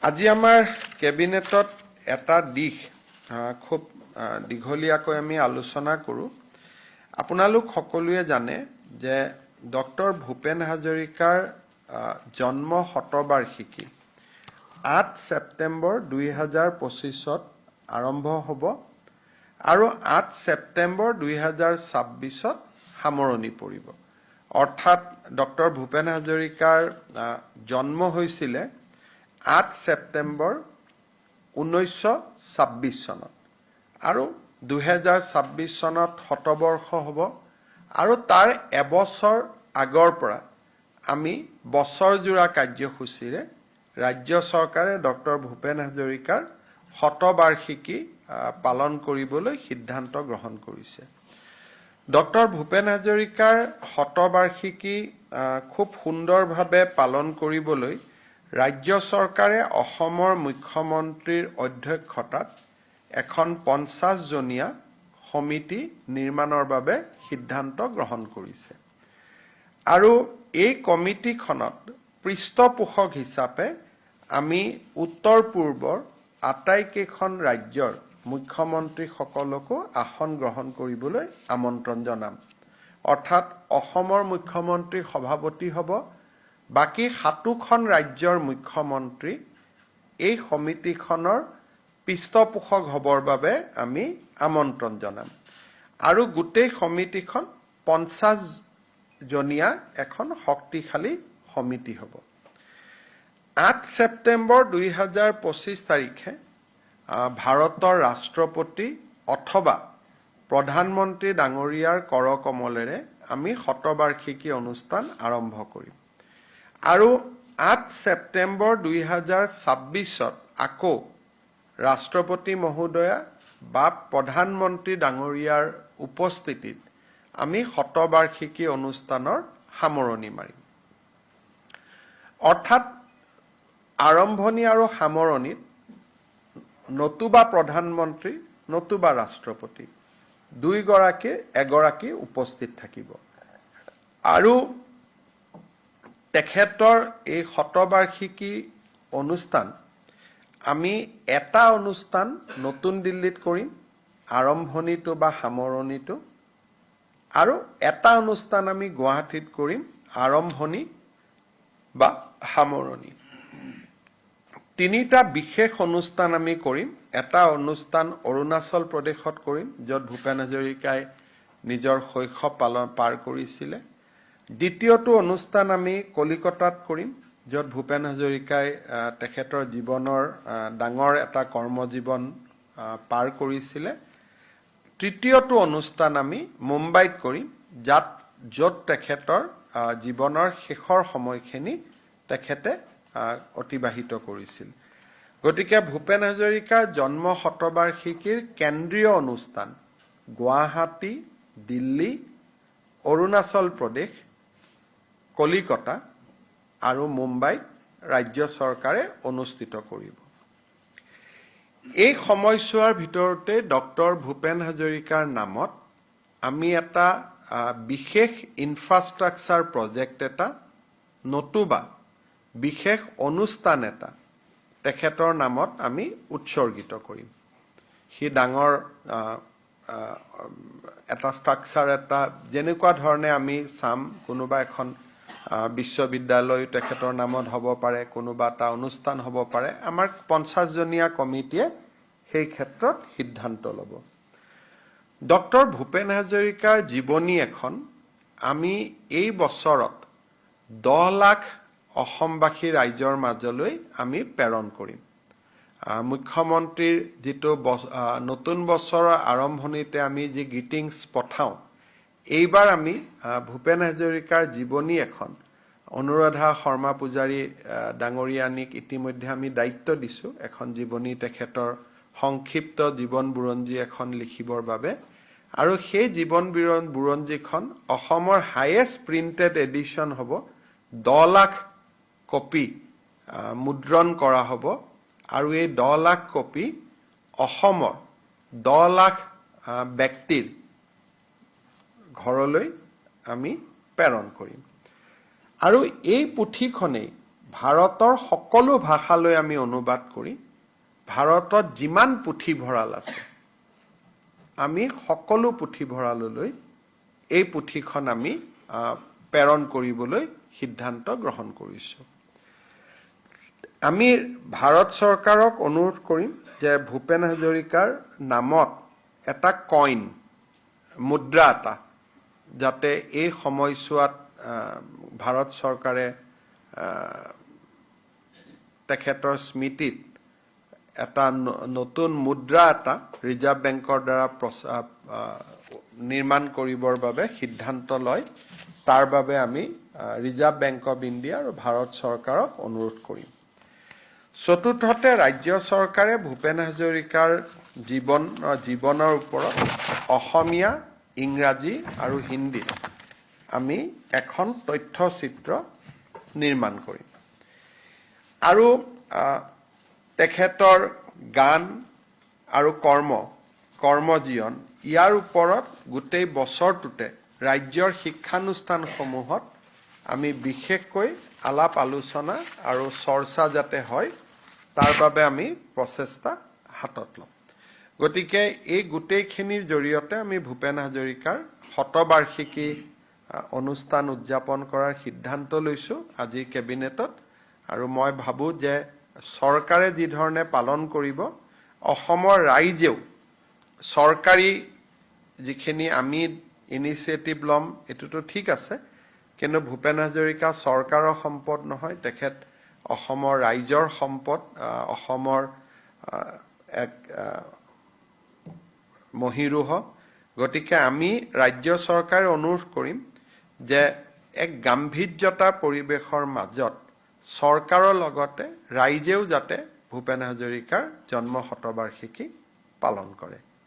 আজি আমাৰ কেবিনেটত এটা দিশ খুব দীঘলীয়াকৈ আমি আলোচনা কৰোঁ। আপোনালোক সকলোৱে জানে যে ডক্টৰ ভূপেন হাজৰিকাৰ জন্ম শতবাৰ্ষিকী 8 ছেপ্টেম্বৰ 2025ত আৰম্ভ হ'ব আৰু 8 ছেপ্টেম্বৰ 2026ত সামৰণি পৰিব। অৰ্থাৎ ডক্টৰ ভূপেন হাজৰিকাৰ জন্ম হৈছিলে 8 ছেপ্টেম্বৰ 1926 চনত আৰু 2026 চনত শতবৰ্ষ হ'ব আৰু তাৰ এবছৰ আগৰ পৰা আমি বছৰজোৰা কাৰ্যসূচীৰে ৰাজ্য চৰকাৰে ডক্টৰ ভূপেন হাজৰিকাৰ শতবাৰ্ষিকী পালন কৰিবলৈ সিদ্ধান্ত গ্ৰহণ কৰিছে। ডক্টৰ ভূপেন হাজৰিকাৰ শতবাৰ্ষিকী খুব সুন্দৰভাৱে পালন কৰিবলৈ ৰাজ্য চৰকাৰে অসমৰ মুখ্যমন্ত্ৰীৰ অধ্যক্ষতাত এখন 50জনীয়া সমিতি নিৰ্মাণৰ বাবে সিদ্ধান্ত গ্ৰহণ কৰিছে। আৰু এই কমিটিখনত পৃষ্ঠপোষক হিচাপে আমি উত্তৰ পূৰ্বৰ আটাইকেইখন ৰাজ্যৰ মুখ্যমন্ত্ৰীসকলকো আসন গ্ৰহণ কৰিবলৈ আমন্ত্ৰণ জনাম। অৰ্থাৎ অসমৰ মুখ্যমন্ত্ৰী সভাপতি হ'ব, বাকী 7খন ৰাজ্যৰ মুখ্যমন্ত্ৰী এই সমিতিখনৰ পৃষ্ঠপোষক হ'বৰ বাবে আমি আমন্ত্ৰণ জনাম। আৰু গোটেই সমিতিখন 50জনীয়া এখন শক্তিশালী সমিতি হ'ব। 8 ছেপ্টেম্বৰ 2025 তাৰিখে ভাৰতৰ ৰাষ্ট্ৰপতি অথবা প্ৰধানমন্ত্ৰী ডাঙৰীয়াৰ কৰকমলেৰে আমি শতবাৰ্ষিকী অনুষ্ঠান আৰম্ভ কৰিম। আৰু 8 ছেপ্টেম্বৰ 2026ত আকৌ ৰাষ্ট্ৰপতি মহোদয়া বা প্ৰধানমন্ত্ৰী ডাঙৰীয়াৰ উপস্থিতিত আমি শতবাৰ্ষিকী অনুষ্ঠানৰ সামৰণি মাৰিম। অৰ্থাৎ আৰম্ভণি আৰু সামৰণিত নতুবা প্ৰধানমন্ত্ৰী নতুবা ৰাষ্ট্ৰপতি এগৰাকী উপস্থিত থাকিব। আৰু তেখেতৰ এই শতবাৰ্ষিকী অনুষ্ঠান আমি এটা অনুষ্ঠান নতুন দিল্লীত কৰিম, আৰম্ভণিটো বা সামৰণিটো, আৰু এটা অনুষ্ঠান আমি গুৱাহাটীত কৰিম, আৰম্ভণি বা সামৰণি। 3টা বিশেষ অনুষ্ঠান আমি কৰিম। এটা অনুষ্ঠান অৰুণাচল প্ৰদেশত কৰিম, য'ত ভূপেন হাজৰিকাই নিজৰ শৈশৱ পাৰ কৰিছিলে। দ্বিতীয়টো অনুষ্ঠান আমি কলিকতাত কৰিম, য'ত ভূপেন হাজৰিকাই তেখেতৰ জীৱনৰ ডাঙৰ এটা কৰ্মজীৱন পাৰ কৰিছিলে। তৃতীয়টো অনুষ্ঠান আমি মুম্বাইত কৰিম, য'ত তেখেতৰ জীৱনৰ শেষৰ সময়খিনি তেখেতে অতিবাহিত কৰিছিল। গতিকে ভূপেন হাজৰিকাৰ জন্ম শতবাৰ্ষিকীৰ কেন্দ্ৰীয় অনুষ্ঠান গুৱাহাটী, দিল্লী, অৰুণাচল প্ৰদেশ, কলিকতা আৰু মুম্বাইত ৰাজ্য চৰকাৰে অনুষ্ঠিত কৰিব। এই সময়ছোৱাৰ ভিতৰতে ডক্টৰ ভূপেন হাজৰিকাৰ নামত আমি এটা বিশেষ ইনফ্ৰাষ্ট্ৰাকচাৰ প্ৰজেক্ট এটা নতুবা বিশেষ অনুষ্ঠান এটা তেখেতৰ নামত আমি উৎসৰ্গিত কৰিম। সি ডাঙৰ এটা ষ্ট্ৰাকচাৰ এটা যেনেকুৱা ধৰণে আমি চাম, কোনোবা এখন বিশ্ববিদ্যালয় তেখেতৰ নামত হ'ব পাৰে, কোনোবা এটা অনুষ্ঠান হ'ব পাৰে। আমাৰ 50জনীয়া কমিটিয়ে সেই ক্ষেত্ৰত সিদ্ধান্ত ল'ব। ডক্টৰ ভূপেন হাজৰিকাৰ জীৱনী এখন আমি এই বছৰত 10 লাখ অসমবাসী ৰাইজৰ মাজলৈ আমি প্ৰেৰণ কৰিম। মুখ্যমন্ত্ৰীৰ যিটো নতুন বছৰৰ আৰম্ভণিতে আমি যি গ্ৰিটিংছ পঠাওঁ, এইবাৰ আমি ভূপেন হাজৰিকাৰ জীৱনী এখন অনুৰাধা শৰ্মা পূজাৰী ডাঙৰীয়ানীক ইতিমধ্যে আমি দায়িত্ব দিছোঁ, এখন জীৱনী তেখেতৰ সংক্ষিপ্ত জীৱন বুৰঞ্জী এখন লিখিবৰ বাবে। আৰু সেই জীৱন বুৰঞ্জীখন অসমৰ হায়েষ্ট প্ৰিণ্টেড এডিশ্যন হ'ব। 10 লাখ কপি মুদ্ৰণ কৰা হ'ব আৰু এই 10 লাখ কপি অসমৰ 10 লাখ ব্যক্তিৰ ঘৰলৈ আমি প্ৰেৰণ কৰিম। আৰু এই পুথিখনেই ভাৰতৰ সকলো ভাষালৈ আমি অনুবাদ কৰি ভাৰতত যিমান পুথিভঁৰাল আছে আমি সকলো পুথিভঁৰাললৈ এই পুথিখন আমি প্ৰেৰণ কৰিবলৈ সিদ্ধান্ত গ্ৰহণ কৰিছো। আমি ভাৰত চৰকাৰক অনুৰোধ কৰিম যে ভূপেন হাজৰিকাৰ নামত এটা কইন মুদ্ৰা এটা যাতে এই সময়ছোৱাত ভাৰত চৰকাৰে তেখেতৰ স্মৃতিত এটা নতুন মুদ্ৰা এটা ৰিজাৰ্ভ বেংকৰ দ্বাৰা নিৰ্মাণ কৰিবৰ বাবে সিদ্ধান্ত লয়। তাৰ বাবে আমি ৰিজাৰ্ভ বেংক অৱ ইণ্ডিয়া আৰু ভাৰত চৰকাৰক অনুৰোধ কৰিম। চতুৰ্থতে ৰাজ্য চৰকাৰে ভূপেন হাজৰিকাৰ জীৱনৰ ওপৰত অসমীয়া, ইংৰাজী আৰু হিন্দীত আমি এখন তথ্যচিত্ৰ নিৰ্মাণ কৰিম। আৰু তেখেতৰ গান আৰু কৰ্মজীৱন ইয়াৰ ওপৰত গোটেই বছৰটোতে ৰাজ্যৰ শিক্ষানুষ্ঠানসমূহত আমি বিশেষকৈ আলাপ আলোচনা আৰু চৰ্চা যাতে হয় তাৰ বাবে আমি প্ৰচেষ্টা হাতত ল'ম। গতিকে এই গোটেইখিনিৰ জৰিয়তে আমি ভূপেন হাজৰিকাৰ শতবাৰ্ষিকী অনুষ্ঠান উদযাপন কৰাৰ সিদ্ধান্ত লৈছো আজি কেবিনেটত। আৰু মই ভাবোঁ যে চৰকাৰে যি ধৰণে পালন কৰিব অসমৰ ৰাইজেও চৰকাৰী যিখিনি আমি ইনিচিয়েটিভ ল'ম এইটোতো ঠিক আছে, কিন্তু ভূপেন হাজৰিকা চৰকাৰৰ সম্পদ নহয়, তেখেত অসমৰ ৰাইজৰ সম্পদ, অসমৰ এক মহীৰূহ। গতিকে আমি ৰাজ্য চৰকাৰে অনুৰোধ কৰিম যে এক গাম্ভীৰ্যতা পৰিৱেশৰ মাজত চৰকাৰৰ লগতে ৰাইজেও যাতে ভূপেন হাজৰিকাৰ জন্ম শতবাৰ্ষিকী পালন কৰে।